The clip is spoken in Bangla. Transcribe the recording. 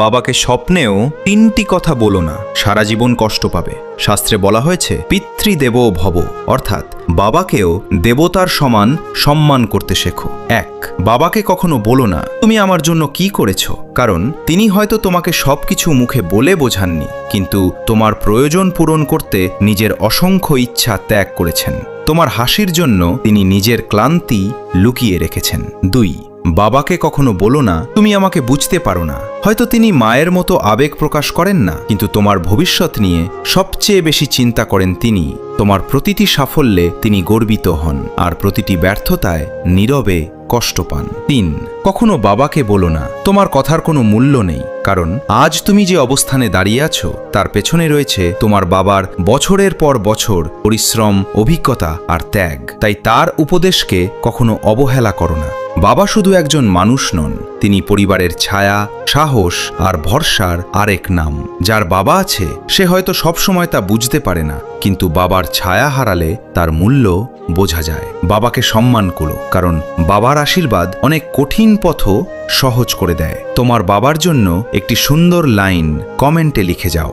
বাবাকে স্বপ্নেও 3টি কথা বলো না, সারা জীবন কষ্ট পাবে। শাস্ত্রে বলা হয়েছে পিতৃদেবো ভব, অর্থাৎ বাবাকেও দেবতার সমান সম্মান করতে শেখো। 1, বাবাকে কখনো বলো না তুমি আমার জন্য কি করেছো, কারণ তিনি হয়তো তোমাকে সবকিছু মুখে বলে বোঝাননি, কিন্তু তোমার প্রয়োজন পূরণ করতে নিজের অসংখ্য ইচ্ছা ত্যাগ করেছেন। তোমার হাসির জন্য তিনি নিজের ক্লান্তি লুকিয়ে রেখেছেন। 2, বাবাকে কখনো বলো না তুমি আমাকে বুঝতে পারো না। হয়তো তিনি মায়ের মতো আবেগ প্রকাশ করেন না, কিন্তু তোমার ভবিষ্যৎ নিয়ে সবচেয়ে বেশি চিন্তা করেন তিনি। তোমার প্রতিটি সাফল্যে তিনি গর্বিত হন, আর প্রতিটি ব্যর্থতায় নীরবে কষ্ট পান। 3, কখনো বাবাকে বলো না তোমার কথার কোনো মূল্য নেই, কারণ আজ তুমি যে অবস্থানে দাঁড়িয়ে আছো তার পেছনে রয়েছে তোমার বাবার বছরের পর বছর পরিশ্রম, অভিজ্ঞতা আর ত্যাগ। তাই তার উপদেশকে কখনো অবহেলা করো না। বাবা শুধু একজন মানুষ নন, তিনি পরিবারের ছায়া, সাহস আর ভরসার আরেক নাম। যার বাবা আছে সে হয়তো সবসময় তা বুঝতে পারে না, কিন্তু বাবার ছায়া হারালে তার মূল্য বোঝা যায়। বাবাকে সম্মান করো, কারণ বাবার আশীর্বাদ অনেক কঠিন পথও সহজ করে দেয়। তোমার বাবার জন্য একটি সুন্দর লাইন কমেন্টে লিখে যাও।